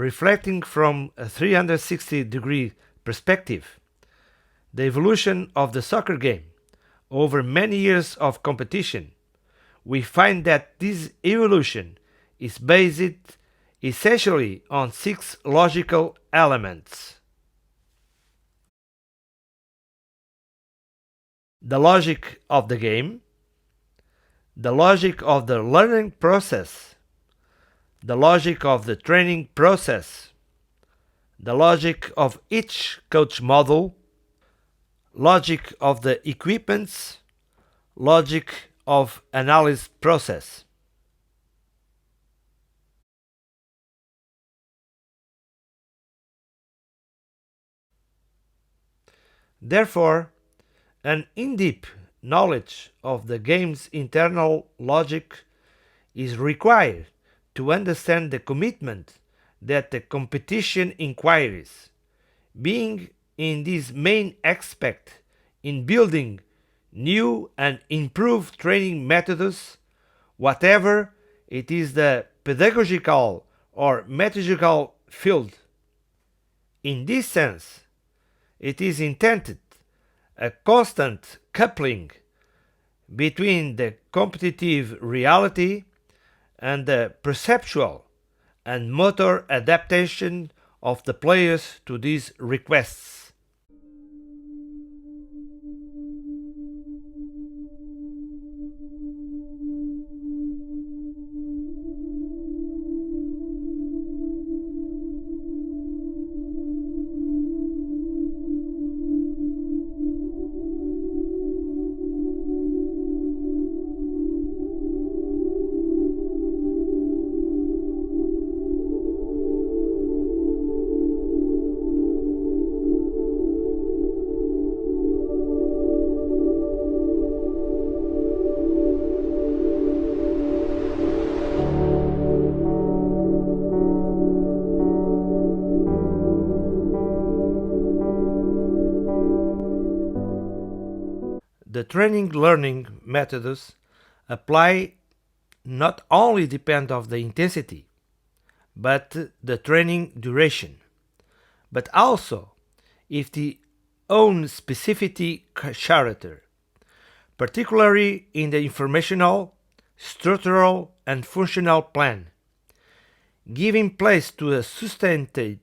reflecting from a 360-degree perspective the evolution of the soccer game over many years of competition, we find that this evolution is based essentially on 6 logical elements. The logic of the game, the logic of the learning process, the logic of the training process, the logic of each coach model, logic of the equipments, logic of analysis process. Therefore, an in-depth knowledge of the game's internal logic is required to understand the commitment that the competition inquires, being in this main aspect in building new and improved training methods, whatever it is the pedagogical or methodological field. In this sense, it is intended a constant coupling between the competitive reality and the perceptual and motor adaptation of the players to these requests. The training learning methods apply not only depend of the intensity, but the training duration, but also if the own specificity character, particularly in the informational, structural and functional plan, giving place to a sustained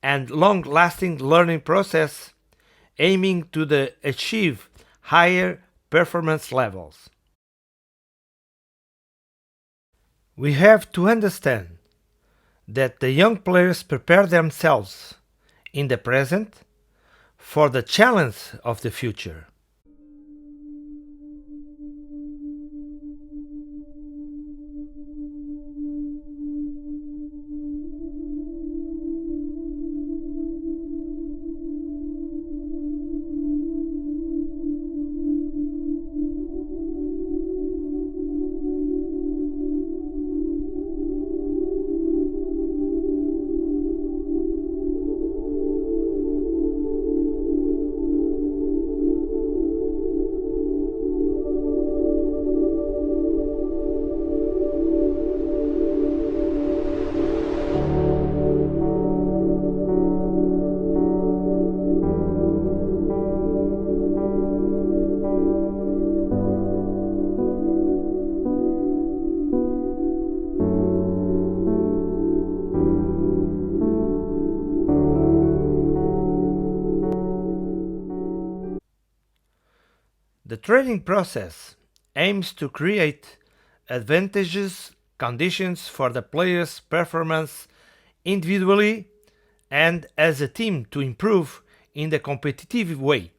and long-lasting learning process aiming to achieve higher performance levels. We have to understand that the young players prepare themselves in the present for the challenge of the future. The training process aims to create advantageous conditions for the players' performance individually and as a team to improve in the competitive way,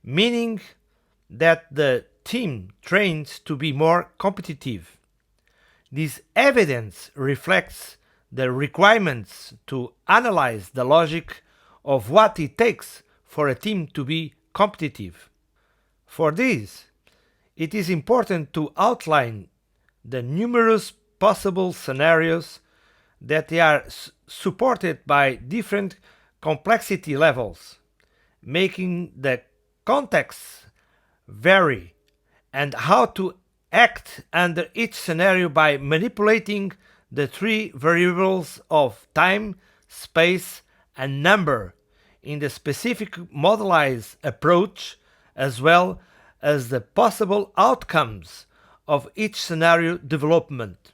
meaning that the team trains to be more competitive. This evidence reflects the requirements to analyze the logic of what it takes for a team to be competitive. For this, it is important to outline the numerous possible scenarios that they are supported by different complexity levels, making the context vary, and how to act under each scenario by manipulating the three variables of time, space, and number in the specific modelized approach, as well as the possible outcomes of each scenario development.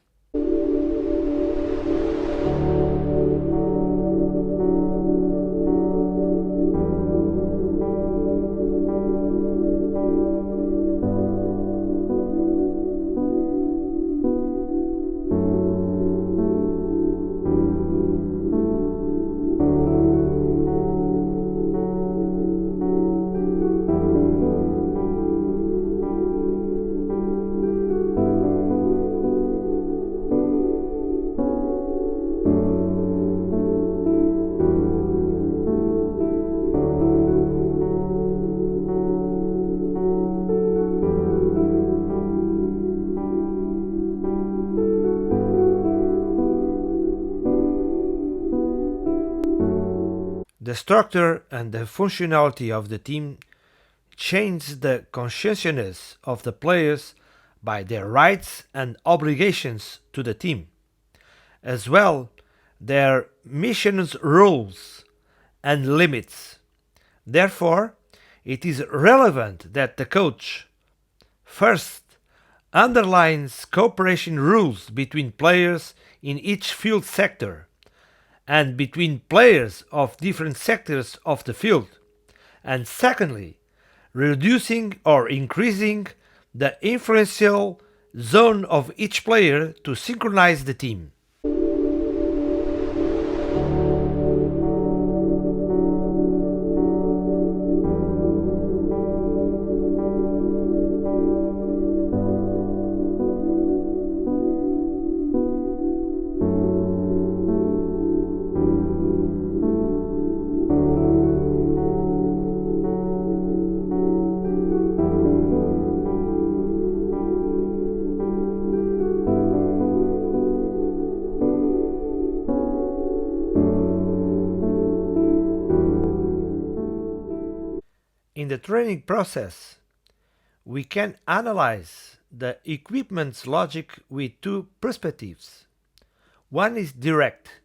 The structure and the functionality of the team change the consciousness of the players by their rights and obligations to the team, as well their mission's rules and limits. Therefore, it is relevant that the coach first underlines cooperation rules between players in each field sector and between players of different sectors of the field, and secondly, reducing or increasing the influential zone of each player to synchronize the team. In the training process, we can analyze the equipment's logic with two perspectives. One is direct,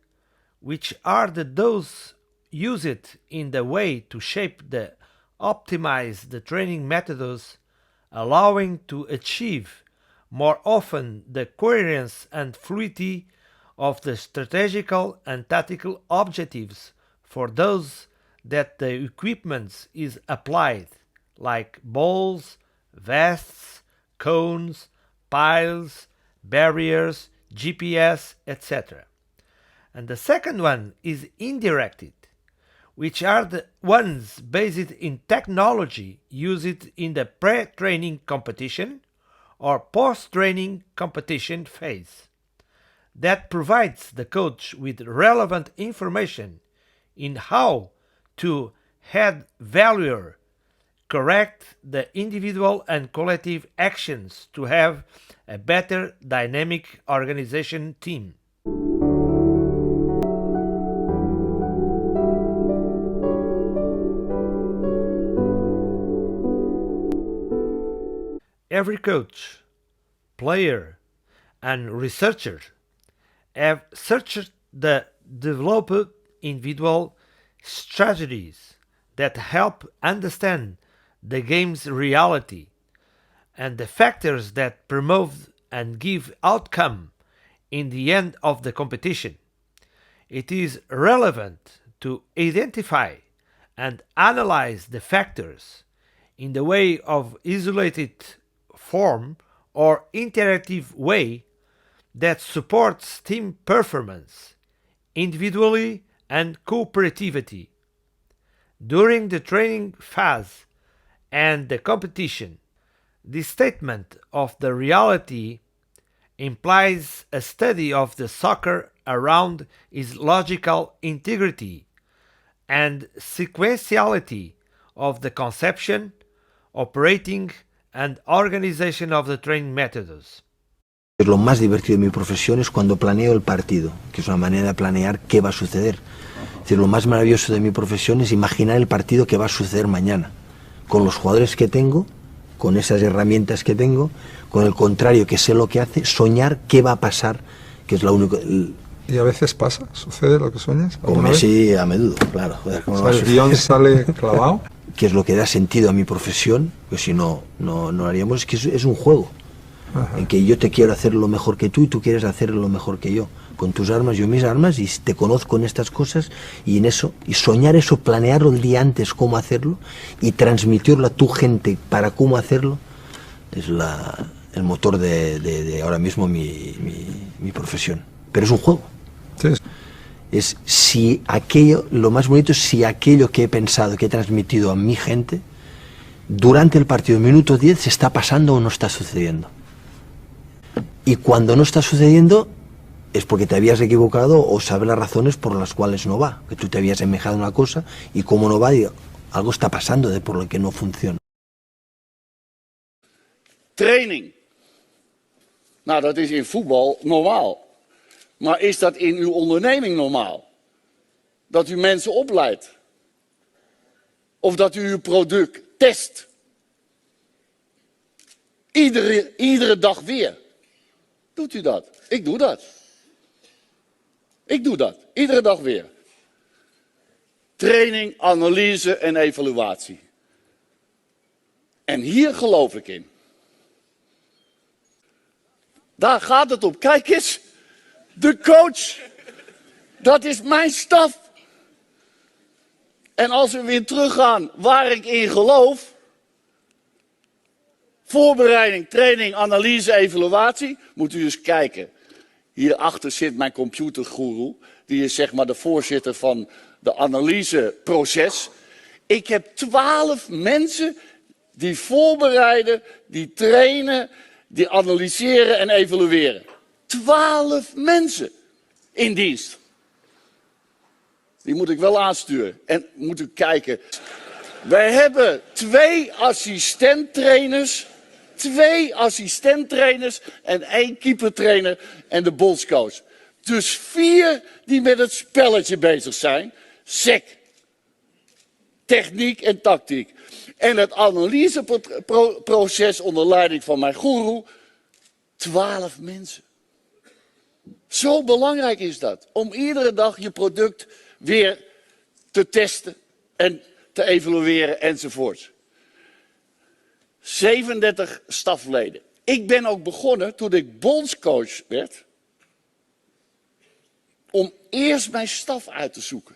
which are those used in the way to shape the optimize the training methods, allowing to achieve more often the coherence and fluidity of the strategical and tactical objectives for those that the equipment is applied, like balls, vests, cones, piles, barriers, GPS, etc. And the second one is indirected, which are the ones based in technology used in the pre-training competition or post-training competition phase, that provides the coach with relevant information in how to add value, correct the individual and collective actions to have a better dynamic organization team. Every coach, player, and researcher have searched the developed individual strategies that help understand the game's reality and the factors that promote and give outcome in the end of the competition. It is relevant to identify and analyze the factors in the way of isolated form or interactive way that supports team performance, individually and cooperativity. During the training phase and the competition, this statement of the reality implies a study of the soccer around its logical integrity and sequentiality of the conception, operating, and organization of the training methods. Lo más divertido de mi profesión es cuando planeo el partido, que es una manera de planear qué va a suceder. Es decir, lo más maravilloso de mi profesión es imaginar el partido que va a suceder mañana, con los jugadores que tengo, con esas herramientas que tengo, con el contrario que sé lo que hace, soñar qué va a pasar que es la única... ¿Y a veces pasa? ¿Sucede lo que sueñas? Con Messi a menudo, claro. Joder, ¿cómo o sea, el guión sale clavado. Que es lo que da sentido a mi profesión, pues si no lo haríamos, es que es un juego. Ajá. En que yo te quiero hacer lo mejor que tú y tú quieres hacer lo mejor que yo. Con tus armas, yo mis armas, y te conozco en estas cosas, y en eso, y soñar eso, planearlo el día antes cómo hacerlo, y transmitirlo a tu gente para cómo hacerlo, es el motor de ahora mismo mi profesión. Pero es un juego. Sí. Es si aquello, lo más bonito es si aquello que he pensado, que he transmitido a mi gente, durante el partido, minuto 10, se está pasando o no está sucediendo. Y cuando no está sucediendo, es porque te habías equivocado o sabes las razones por las cuales no va. Que tú te habías semejado una cosa y como no va, algo está pasando por lo que no funciona. Training. Nou, dat is in voetbal normaal. Maar is dat in uw onderneming normaal? Dat u mensen opleidt? Of dat u uw product test? Iedere dag weer. Doet u dat? Ik doe dat. Ik doe dat. Iedere dag weer. Training, analyse en evaluatie. En hier geloof ik in. Daar gaat het om. Kijk eens. De coach. Dat is mijn staf. En als we weer teruggaan waar ik in geloof. Voorbereiding, training, analyse, evaluatie. Moet u eens kijken. Hierachter zit mijn computergoeroe. Die is zeg maar de voorzitter van de analyseproces. Ik heb 12 mensen die voorbereiden, die trainen, die analyseren en evalueren. 12 mensen in dienst. Die moet ik wel aansturen. En moet u kijken. Wij hebben 2 assistenttrainers. 2 assistenttrainers en 1 keepertrainer en de bondscoach. Dus 4 die met het spelletje bezig zijn. SEC. Techniek en tactiek. En het analyseproces onder leiding van mijn goeroe. 12 mensen. Zo belangrijk is dat. Om iedere dag je product weer te testen en te evalueren enzovoort. 37 stafleden. Ik ben ook begonnen toen ik bondscoach werd. Om eerst mijn staf uit te zoeken.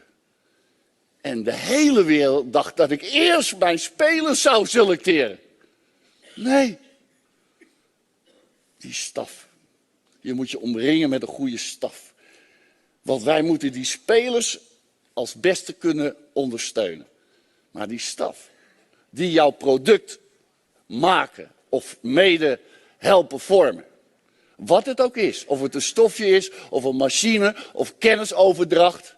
En de hele wereld dacht dat ik eerst mijn spelers zou selecteren. Nee. Die staf. Je moet je omringen met een goede staf. Want wij moeten die spelers als beste kunnen ondersteunen. Maar die staf, die jouw product maken of mede helpen vormen. Wat het ook is, of het een stofje is, of een machine, of kennisoverdracht.